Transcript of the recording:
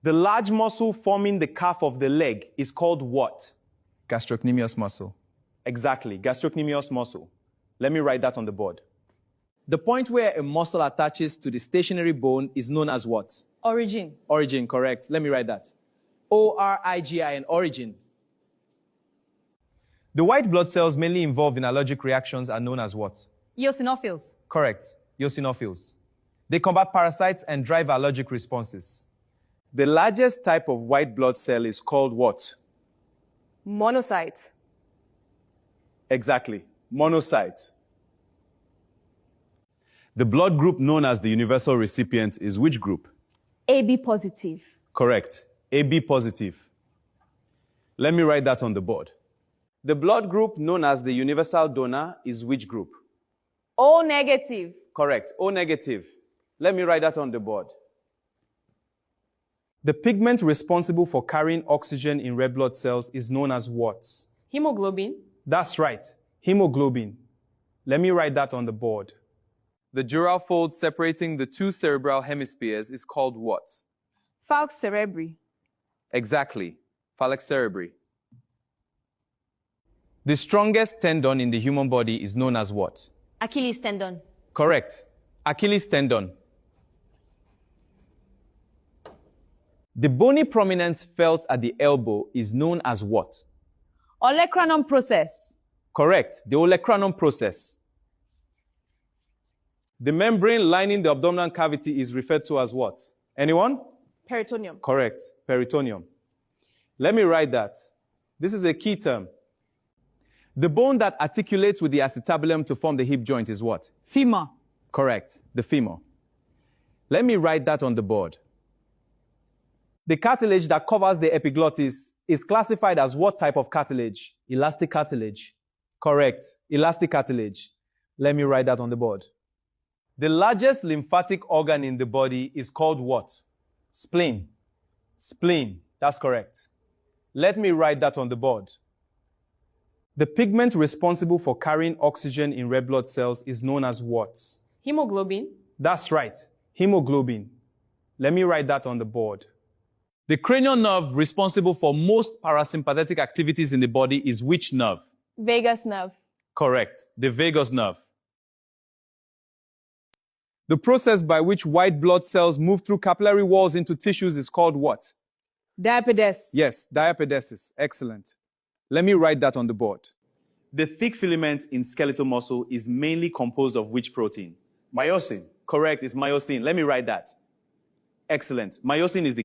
The large muscle forming the calf of the leg is called what? Gastrocnemius muscle. Exactly, gastrocnemius muscle. Let me write that on the board. The point where a muscle attaches to the stationary bone is known as what? Origin. Origin, correct. Let me write that. O-R-I-G-I-N, origin. The white blood cells mainly involved in allergic reactions are known as what? Eosinophils. Correct, eosinophils. They combat parasites and drive allergic responses. The largest type of white blood cell is called what? Monocyte. Exactly, monocyte. The blood group known as the universal recipient is which group? AB positive. Correct, AB positive. Let me write that on the board. The blood group known as the universal donor is which group? O negative. Correct, O negative. Let me write that on the board. The pigment responsible for carrying oxygen in red blood cells is known as what? Hemoglobin. That's right, hemoglobin. Let me write that on the board. The dural fold separating the two cerebral hemispheres is called what? Falx cerebri. Exactly, falx cerebri. The strongest tendon in the human body is known as what? Achilles tendon. Correct, Achilles tendon. The bony prominence felt at the elbow is known as what? Olecranon process. Correct, the olecranon process. The membrane lining the abdominal cavity is referred to as what? Anyone? Peritoneum. Correct, peritoneum. Let me write that. This is a key term. The bone that articulates with the acetabulum to form the hip joint is what? Femur. Correct, the femur. Let me write that on the board. The cartilage that covers the epiglottis is classified as what type of cartilage? Elastic cartilage. Correct, elastic cartilage. Let me write that on the board. The largest lymphatic organ in the body is called what? Spleen. Spleen, that's correct. Let me write that on the board. The pigment responsible for carrying oxygen in red blood cells is known as what? Hemoglobin. That's right, hemoglobin. Let me write that on the board. The cranial nerve responsible for most parasympathetic activities in the body is which nerve? Vagus nerve. Correct, the vagus nerve. The process by which white blood cells move through capillary walls into tissues is called what? Diapedes. Yes, diapedesis. Excellent. Let me write that on the board. The thick filament in skeletal muscle is mainly composed of which protein? Myosin. Correct, it's myosin. Let me write that. Excellent. Myosin is the